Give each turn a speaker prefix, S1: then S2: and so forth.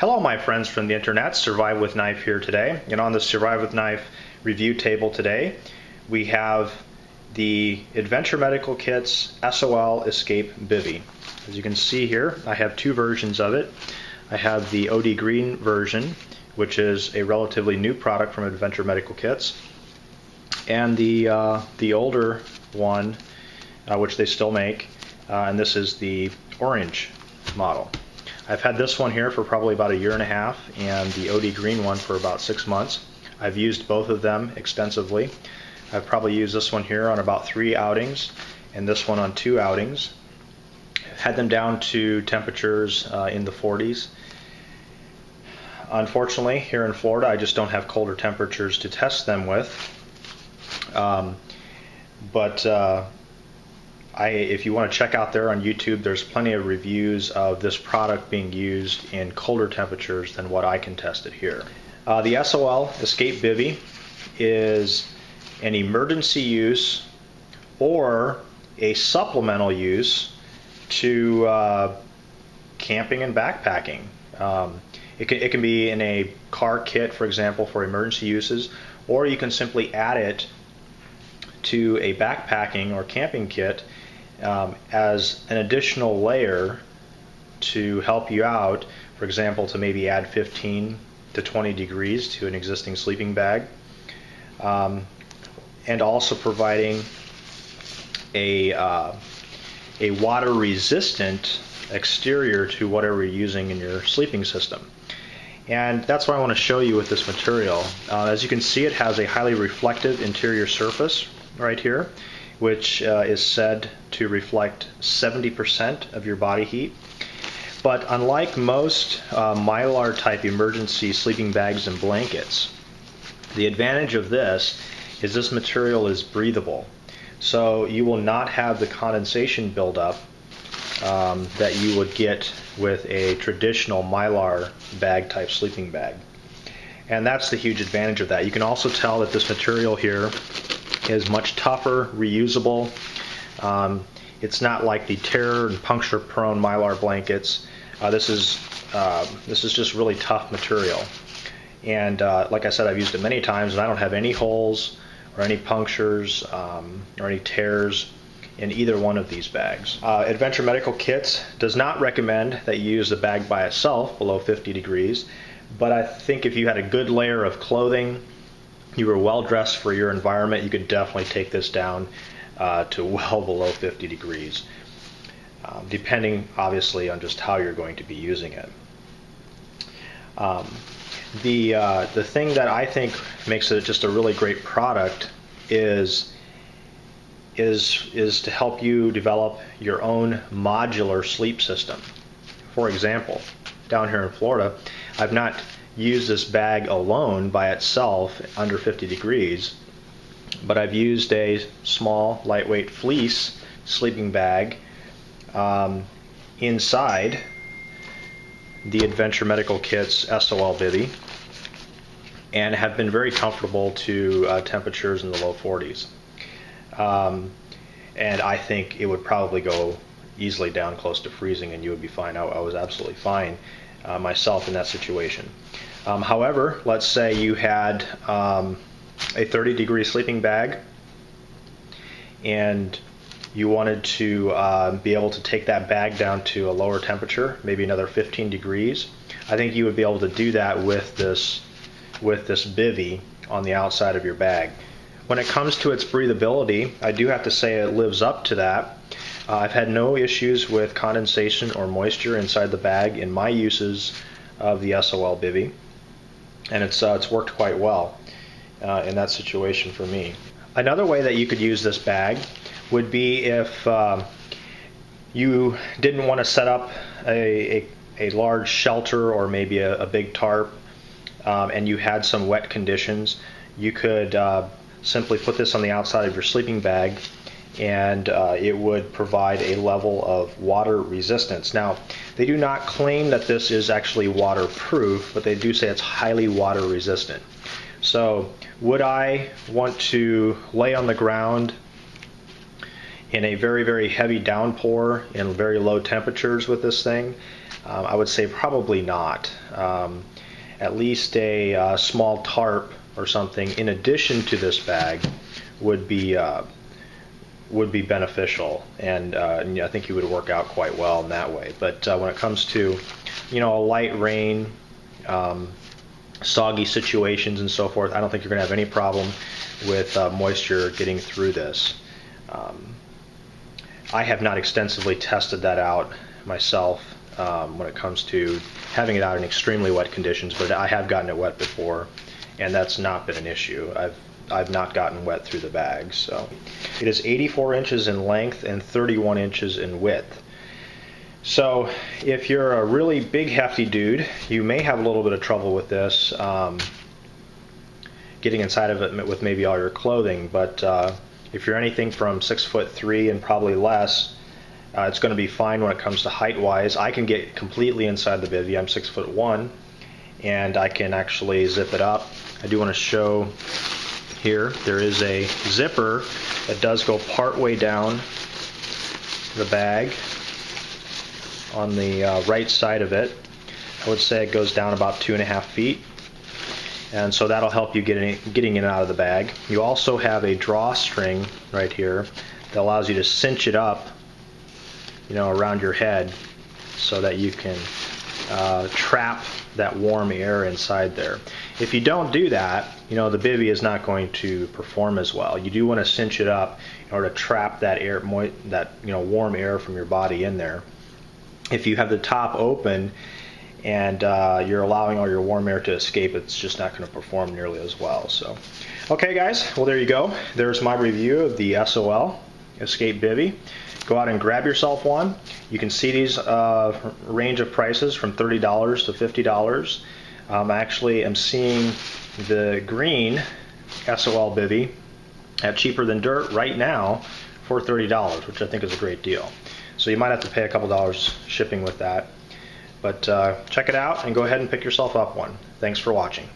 S1: Hello my friends from the internet, Survive with Knife here today. And on the Survive with Knife review table today, we have the Adventure Medical Kit's SOL Escape Bivvy. As you can see here, I have two versions of it. I have the OD Green version, which is a relatively new product from Adventure Medical Kits, and the older one, which they still make, and this is the orange model. I've had this one here for probably about a year and a half, and the OD Green one for about 6 months. I've used both of them extensively. I've probably used this one here on about 3 outings, and this one on 2 outings. I've had them down to temperatures in the 40s. Unfortunately, here in Florida, I just don't have colder temperatures to test them with. If you want to check out there on YouTube, there's plenty of reviews of this product being used in colder temperatures than what I can test it here. The SOL Escape Bivvy is an emergency use or a supplemental use to camping and backpacking. It can be in a car kit, for example, for emergency uses, or you can simply add it to a backpacking or camping kit as an additional layer to help you out, for example, to maybe add 15 to 20 degrees to an existing sleeping bag, and also providing a water resistant exterior to whatever you're using in your sleeping system. And that's what I want to show you with this material. As you can see, it has a highly reflective interior surface right here, which is said to reflect 70% of your body heat. But unlike most Mylar type emergency sleeping bags and blankets, the advantage of this is this material is breathable. So you will not have the condensation buildup that you would get with a traditional Mylar bag type sleeping bag. And that's the huge advantage of that. You can also tell that this material here is much tougher, reusable. It's not like the tear and puncture prone Mylar blankets. This is just really tough material. And like I said, I've used it many times and I don't have any holes or any punctures or any tears in either one of these bags. Adventure Medical Kits does not recommend that you use the bag by itself below 50 degrees, but I think if you had a good layer of clothing, you were well dressed for your environment, you could definitely take this down to well below 50 degrees, depending obviously on just how you're going to be using it. The thing that I think makes it just a really great product is to help you develop your own modular sleep system. For example, down here in Florida, I've not used this bag alone by itself under 50 degrees, but I've used a small lightweight fleece sleeping bag inside the Adventure Medical Kit's SOL Bivvy, and have been very comfortable to temperatures in the low 40s. And I think it would probably go easily down close to freezing and you would be fine. I was absolutely fine myself in that situation. However, let's say you had a 30-degree sleeping bag and you wanted to be able to take that bag down to a lower temperature, maybe another 15 degrees. I think you would be able to do that with this bivvy on the outside of your bag. When it comes to its breathability, I do have to say it lives up to that. I've had no issues with condensation or moisture inside the bag in my uses of the SOL Bivvy, and it's worked quite well in that situation for me. Another way that you could use this bag would be if you didn't want to set up a large shelter or maybe a big tarp and you had some wet conditions. You could simply put this on the outside of your sleeping bag and it would provide a level of water resistance. Now, they do not claim that this is actually waterproof, but they do say it's highly water resistant. So would I want to lay on the ground in a very, very heavy downpour in very low temperatures with this thing, I would say probably not. At least a small tarp or something in addition to this bag would be beneficial, and I think you would work out quite well in that way. But when it comes to, a light rain, soggy situations and so forth, I don't think you're going to have any problem with moisture getting through this. I have not extensively tested that out myself when it comes to having it out in extremely wet conditions, but I have gotten it wet before, and that's not been an issue. I've not gotten wet through the bag. So it is 84 inches in length and 31 inches in width. So if you're a really big hefty dude, you may have a little bit of trouble with this, getting inside of it with maybe all your clothing, but if you're anything from 6'3" and probably less, it's going to be fine when it comes to height wise. I can get completely inside the bivvy. I'm 6'1", and I can actually zip it up. I do want to show here, there is a zipper that does go part way down the bag on the right side of it. I would say it goes down about 2.5 feet, and so that'll help you getting in and out of the bag. You also have a drawstring right here that allows you to cinch it up, around your head, so that you can trap that warm air inside there. If you don't do that, the bivvy is not going to perform as well. You do want to cinch it up in order to trap that air, warm air from your body in there. If you have the top open and you're allowing all your warm air to escape, it's just not going to perform nearly as well. So, okay guys, well there you go. There's my review of the SOL Escape Bivvy. Go out and grab yourself one. You can see these range of prices from $30 to $50. I actually am seeing the green SOL Bivvy at cheaper than dirt right now for $30, which I think is a great deal. So you might have to pay a couple dollars shipping with that. But check it out and go ahead and pick yourself up one. Thanks for watching.